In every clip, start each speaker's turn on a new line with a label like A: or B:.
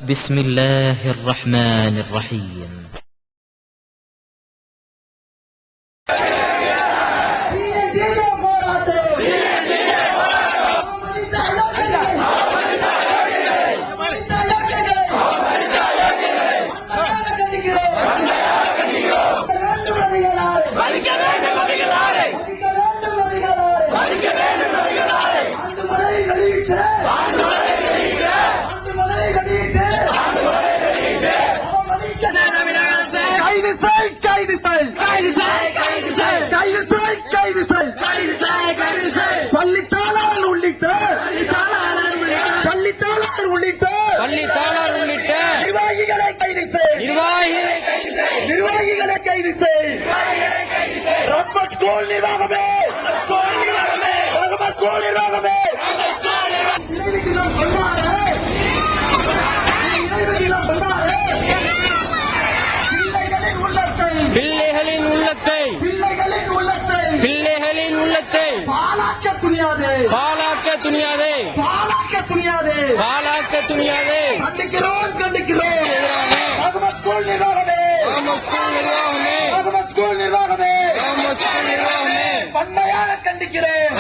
A: بسم الله الرحمن الرحيم.
B: பள்ளித்தாளர் உள்ளிட்ட நிர்வாகிகளை கைது செய். ரஹ்மத் ஸ்கூல் நிர்வாகமே, ரஹ்மத் ஸ்கூல் நிர்வாகமே,
C: பிள்ளைகளின் உள்ளத்தை
B: பாலாக்க துணியாதே, கண்டிக்கிறோம். ரஹ்மத் ஸ்கூல் நிர்வாகமே, வன்மையாக கண்டிக்கிறேன்.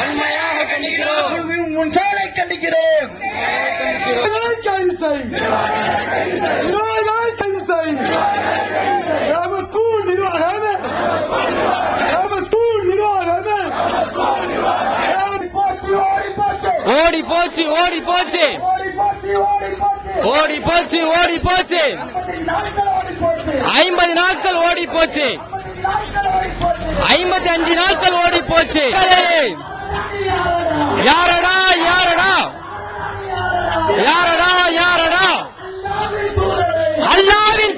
B: முன்சாலை கண்டிக்கிறேன். கைது செய்.
C: ஓடி போச்சு 50 நாட்கள் ஓடி போச்சு, 55 நாட்கள் ஓடி போச்சு. யாரடா அல்லாஹ்வின்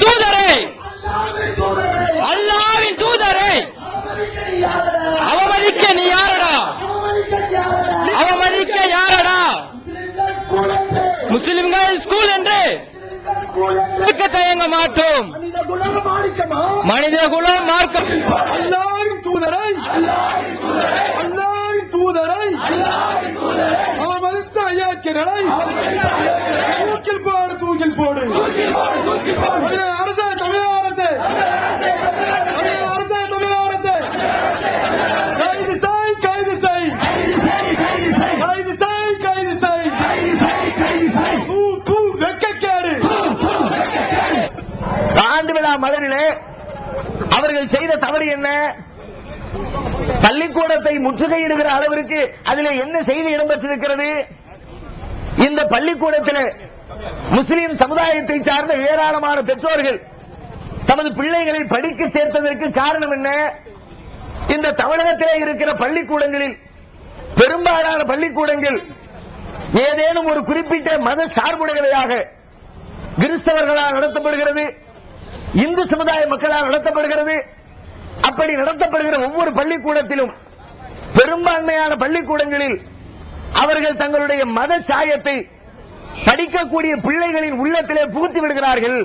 C: தூதரே, அவமதிக்க நீ யாரடா? முஸ்லிம்கள் ஸ்கூல் என்று தயங்க மாட்டோம். மனித குலம் மார்க்கம்.
B: அல்லாஹ்வின் அவமதித்த ஐயாக்கிறனை தூக்கில் போடு. அரசே, தமிழக அரசே, கைது செய். வெட்கக்கேடு. ஆண்டு விழா மலரிலே அவர்கள் செய்த தவறு என்ன? பள்ளிக்கூடத்தை முற்றுகையிடுகிற அளவிற்கு அதிலே என்ன செய்தி இடம்பெற்றிருக்கிறது? இந்த பள்ளிக்கூடத்தில் முஸ்லிம் சமுதாயத்தை சார்ந்த ஏராளமான பெற்றோர்கள் தமது பிள்ளைகளை படிக்க சேர்த்ததற்கு காரணம் என்ன? இந்த தமிழகத்திலே இருக்கிற பள்ளிக்கூடங்களில் பெரும்பாலான பள்ளிக்கூடங்கள் ஏதேனும் ஒரு குறிப்பிட்ட மத சார்புடையவையாக கிறிஸ்தவர்களால் நடத்தப்படுகிறது, இந்து சமுதாய மக்களால் நடத்தப்படுகிறது. அப்படி நடத்தப்படுகிற ஒவ்வொரு பள்ளிக்கூடத்திலும் பெரும்பான்மையான பள்ளிக்கூடங்களில் அவர்கள் தங்களுடைய மத சாயத்தை படிக்கக்கூடிய பிள்ளைகளின் உள்ளத்திலே புகுத்தி விடுகிறார்கள்.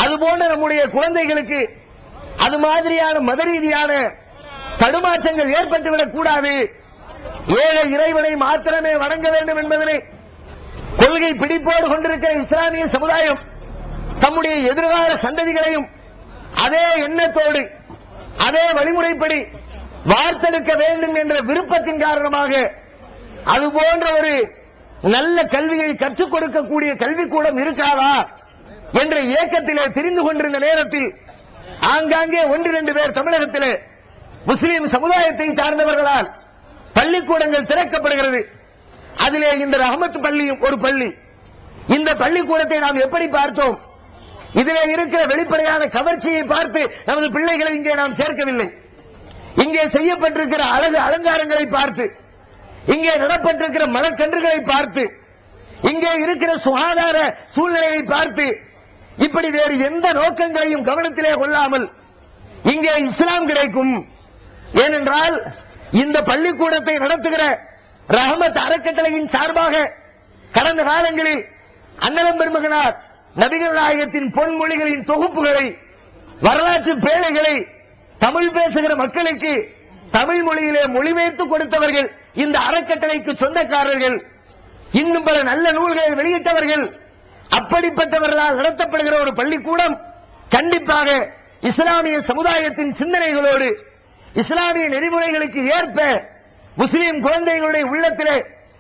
B: அதுபோன்ற நம்முடைய குழந்தைகளுக்கு அது மாதிரியான மத ரீதியான தடுமாற்றங்கள் ஏற்பட்டுவிடக் கூடாது. ஏழை இறைவனை மாத்திரமே வணங்க வேண்டும் என்பதனை கொள்கை பிடிப்போடு கொண்டிருக்கிற இஸ்லாமிய சமுதாயம் தம்முடைய எதிர்கால சந்ததிகளையும் அதே எண்ணத்தோடு அதே வழிமுறைப்படி வார்த்தெடுக்க வேண்டும் என்ற விருப்பத்தின் காரணமாக அதுபோன்ற ஒரு நல்ல கல்வியை கற்றுக் கொடுக்கக்கூடிய கல்விக்கூடம் இருக்காதா என்ற இயக்கத்திலே தெரிந்து கொண்டிருந்த நேரத்தில் ஆங்காங்கே 1-2 பேர் தமிழகத்திலே முஸ்லிம் சமுதாயத்தை சார்ந்தவர்களால் பள்ளிக்கூடங்கள் திறக்கப்படுகிறது. அதிலே இந்த ரஹமத் பள்ளியும் ஒரு பள்ளி. இந்த பள்ளிக்கூடத்தை நாம் எப்படி பார்த்தோம்? இதிலே இருக்கிற வெளிப்படையான கவர்ச்சியை பார்த்து நமது பிள்ளைகளை இங்கே நாம் சேர்க்கவில்லை. இங்கே செய்யப்பட்டிருக்கிற அழகு அலங்காரங்களை பார்த்து, இங்கே நடப்பட்டிருக்கிற மரக்கன்றுகளை பார்த்து, இங்கே இருக்கிற சுகாதார சூழ்நிலையை பார்த்து, இப்படி வேறு எந்த நோக்கங்களையும் கவனத்திலே கொள்ளாமல் இங்கே இஸ்லாம் கிடைக்கும். ஏனென்றால் இந்த பள்ளிக்கூடத்தை நடத்துகிற ரஹமத் அறக்கட்டளையின் சார்பாக கடந்த காலங்களில் அன்னலம் பெருமகனார் நபிகள் நாயகத்தின் பொன்மொழிகளின் தொகுப்புகளை, வரலாற்று பேழைகளை தமிழ் பேசுகிற மக்களுக்கு தமிழ் மொழியிலே மொழிபெயர்த்து கொடுத்தவர்கள் இந்த அறக்கட்டளைக்கு சொந்தக்காரர்கள். இன்னும் பல நல்ல நூல்களை வெளியிட்டவர்கள். அப்படிப்பட்டவர்களால் நடத்தப்படுகிற ஒரு பள்ளிக்கூடம் கண்டிப்பாக இஸ்லாமிய சமுதாயத்தின் சிந்தனைகளோடு இஸ்லாமிய நெறிமுறைகளுக்கு ஏற்ப முஸ்லிம் குழந்தைகளுடைய உள்ளத்திலே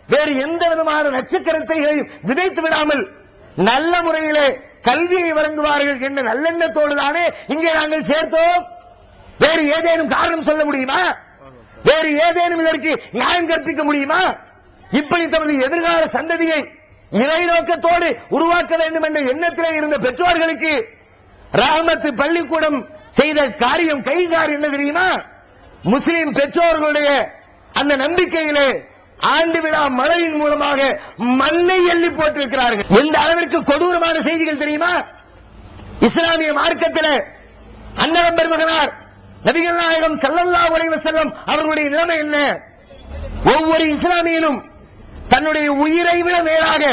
B: வேறு எந்த விதமான நச்சுக்கருத்தைகளையும் விதைத்து விடாமல் நல்ல முறையிலே கல்வியை வழங்குவார்கள் என்ற நல்லெண்ணத்தோடு தானே இங்கே நாங்கள் சேர்த்தோம். வேறு ஏதேனும் காரணம் சொல்ல முடியுமா? வேறு ஏதேனும் இதற்கு நியாயம் கற்பிக்க முடியுமா? இப்படி தமது எதிர்கால சந்ததியை இறை நோக்கத்தோடு உருவாக்க வேண்டும் என்ற எண்ணத்திலே இருந்த பெற்றோர்களுக்கு ரஹ்மத் பள்ளிக்கூடம் செய்த காரியம் கைகார் என்ன தெரியுமா? முஸ்லிம் பெற்றோர்களுடைய அந்த நம்பிக்கையிலே ஆண்டு விழா மழையின் மூலமாக மண்ணை எள்ளி போட்டிருக்கிறார்கள். எந்த அளவிற்கு கொடூரமான செய்திகள் தெரியுமா? இஸ்லாமிய மார்க்கத்தில் அன்னலம் பெருமகனார் நபிகள் நாயகம் ஸல்லல்லாஹு அலைஹி வஸல்லம் அவர்களுடைய நிலைமை என்ன? ஒவ்வொரு இஸ்லாமியனும் தன்னுடைய உயிரை விட மேலாக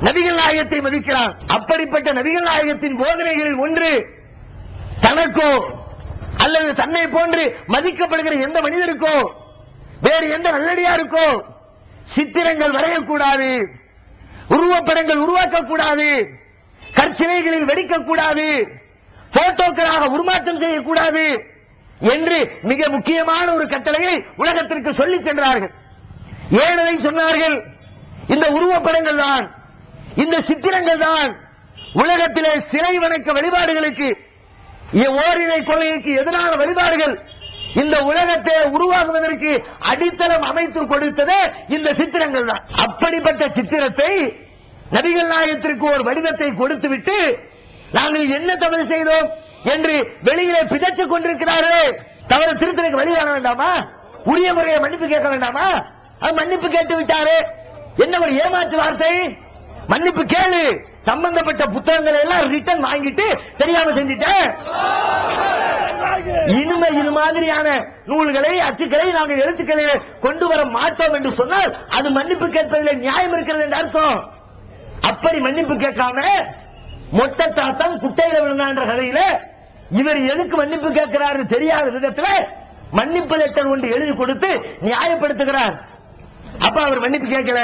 B: நபிகள் நாயகத்தை மதிக்கிறான். அப்படிப்பட்ட நபிகள் நாயகத்தின் போதனைகளில் ஒன்று, தனக்கோ அல்லது தன்னை போன்று மதிக்கப்படுகிற எந்த மனிதருக்கோ வேறு எந்த நல்லடியாருக்கோ சித்திரங்கள் வரையக்கூடாது, உருவப்படங்கள் உருவாக்கக்கூடாது, கற்சிலைகளில் வெடிக்கக்கூடாது, போட்டோக்களாக உருமாற்றம் செய்யக்கூடாது என்று மிக முக்கியமான ஒரு கட்டளையை உலகத்திற்கு சொல்லிச் சென்றார்கள். ஏனதை சொன்னார்கள்? இந்த உருவப்படங்கள் தான், இந்த சித்திரங்கள் தான் உலகத்திலே சிலை வணக்க வழிபாடுகளுக்கு, ஓரினை கொள்கைக்கு எதிரான வழிபாடுகள் இந்த உலகத்தை உருவாக்குவதற்கு அடித்தளம் அமைத்து கொடுத்ததே இந்த சித்திரங்கள் தான். அப்படிப்பட்ட சித்திரத்தை நபிகள் நாயகத்திற்கு ஒரு வடிவத்தை கொடுத்துவிட்டு நாங்கள் என்ன தவறு செய்தோம் என்று வெளியிலே பிதற்றிக் கொண்டிருக்கிறார்களே, தவறு திருத்தலுக்கு வழி காண வேண்டாமா? உரிய முறையை மன்னிப்பு கேட்க வேண்டாமா? அது மன்னிப்பு கேட்டு விட்டாரு, என்ன ஒரு ஏமாற்று வார்த்தை? மன்னிப்பு கேளு, சம்பந்தப்பட்ட புத்தகங்களை எல்லாம் ரிட்டர்ன் வாங்கிட்டு தெரியாம செஞ்சிட்டேன். இனிமே இது மாதிரியான நூல்களை அச்சுக்களை நாங்கள் எழுத்துக்களை கொண்டு வர மாட்டோம் என்று சொன்னால் அது மன்னிப்பு கேட்பதில் நியாயம் இருக்கிறது என்று அர்த்தம். அப்படி மன்னிப்பு கேட்காம மொட்டை தாத்தான் குட்டையில விழுந்தான்ற கதையில இவர் எதுக்கு மன்னிப்பு கேட்கிறாரு தெரியாத விதத்துல மன்னிப்பு லெட்டர் ஒன்று எழுதி கொடுத்து நியாயப்படுத்துகிறார். அப்ப அவர் மன்னிப்பு கேட்கல,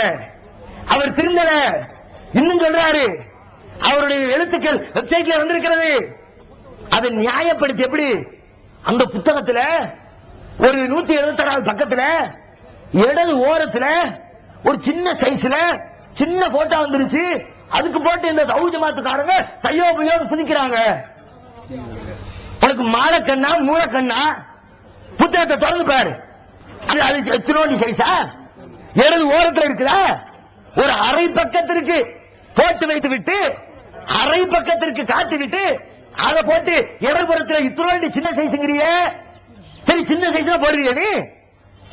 B: அவர் திருந்தல, இன்னும் சொல்றாரு. அவருடைய எழுத்துக்கள் வெப்சைட்ல வந்திருக்கிறது. அதை நியாயப்படுத்தி எப்படி? அந்த புத்தகத்துல ஒரு 176 பக்கத்துல இடது ஓரத்துல ஒரு சின்ன சைஸ்ல சின்ன போட்டோ வந்துருச்சு. அதுக்கு போட்டு இந்த தௌஹீத் ஜமாத்துக்காரங்க கையோ பையோ குதிக்கிறாங்க. உனக்கு மாலக்கண்ணா மூலக்கண்ணா? புத்தகத்தை திறந்து பாரு. அது எத்தனோடி சைஸா? இடது ஓரத்தில் இருக்குதா? ஒரு அரை பக்கத்திற்கு போட்டு வைத்து விட்டு அரை பக்கத்திற்கு காட்டி விட்டு அதை போட்டு இடதுபுறத்தில் இத்தனோடி சின்ன சைஸ்ங்கிறிய. சரி, சின்ன சைஸ்ல போடுவீங்க நீ?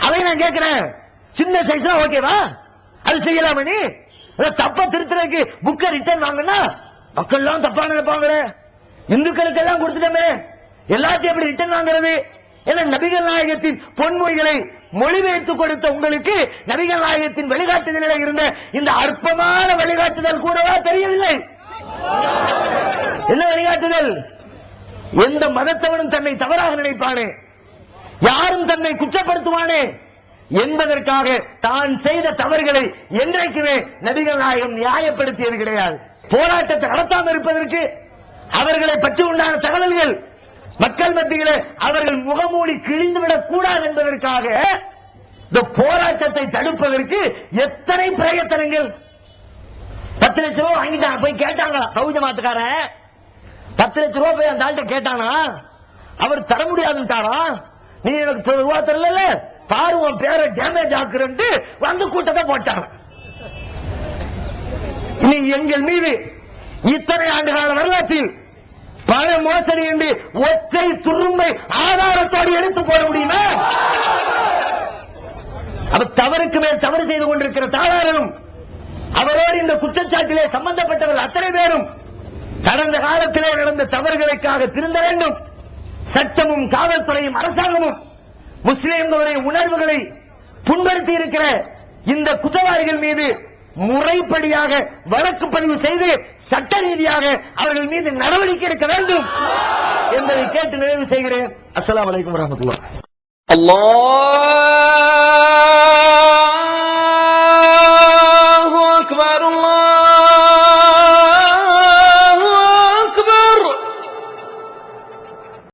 B: அதை நான் கேட்கிறேன், சின்ன சைஸ்னா ஓகேவா? அது செய்யலாமா? நீ தப்பா திருத்துறதுக்கு புக்கை ரிட்டர்ன் வாங்கினா மக்கள் எல்லாம் தப்பா நினைப்பாங்க. இந்துக்களுக்கு எல்லாம் கொடுத்துட்டோமே, எல்லாத்தையும் எப்படி ரிட்டர்ன் வாங்குறது? ஏன்னா நபிகள் நாயகத்தின் பொன்மொழிகளை மொழிபெயர்த்து கொடுத்த உங்களுக்கு நபிகள் நாயகத்தின் வழிகாட்டுதலில் இருந்த இந்த அற்பமான வழிகாட்டுதல் கூடவா தெரியவில்லை? என்ன வழிகாட்டுதல்? எந்த மதத்தவனும் தன்னை தவறாக நினைப்பானே, யாரும் தன்னை குற்றப்படுத்துவானே என்பதற்காக தான் செய்த தவறுகளை என்றைக்குமே நபிகள் நாயகம் நியாயப்படுத்தியது கிடையாது. போராட்டத்தை நடத்தாமல் இருப்பதற்கு அவர்களை பற்றி உண்டான தகவல்கள் மக்கள் மத்தியிலே அவர்கள் முகமூடி கிழிந்துவிடக் கூடாது என்பதற்காக இந்த போராட்டத்தை தடுப்பதற்கு எத்தனை பிரயத்தனங்கள். 10 லட்சம் ரூபாய் வாங்கிட்டாங்க, போய் கேட்டாங்க தௌஹீத் ஜமாத்துக்காரன். 10 லட்சம் ரூபாய் போய் அந்த ஆள்கிட்ட கேட்டானா, அவர் தர முடியாதுட்டாரா. நீ எனக்கு ரூபா தரல, பாரு உன் பேரை டேமேஜ் ஆக்குறேன்ட்டு வந்து கூட்டத்தை போட்டாங்க. நீ எங்கள் மீது இத்தனை ஆண்டு கால வரலாற்றில் பண மோசடி என்று ஒற்றை துரும்பை ஆதாரத்தோடு எடுத்து போட முடியுமா? அவர் தவறுக்கு மேல் தவறு செய்து கொண்டிருக்கிற தாளாரனும் அவரோடு இந்த குற்றச்சாட்டிலே சம்பந்தப்பட்டவர்கள் அத்தனை பேரும் கடந்த காலத்திலே நடந்த தவறுகளுக்காக திருந்த வேண்டும். சட்டமும் காவல்துறையும் அரசாங்கமும் முஸ்லிம்களுடைய உணர்வுகளை புண்படுத்தி இருக்கிற இந்த குற்றவாளிகள் மீது முறைப்படியாக வழக்கு பதிவு செய்து சட்ட ரீதியாக அவர்கள் மீது நடவடிக்கை எடுக்க வேண்டும் என்பதை கேட்டு நிறைவு செய்கிறேன். அஸ்ஸலாமு அலைக்கும் வரஹ்மத்துல்லாஹ்.
C: அல்லாஹ்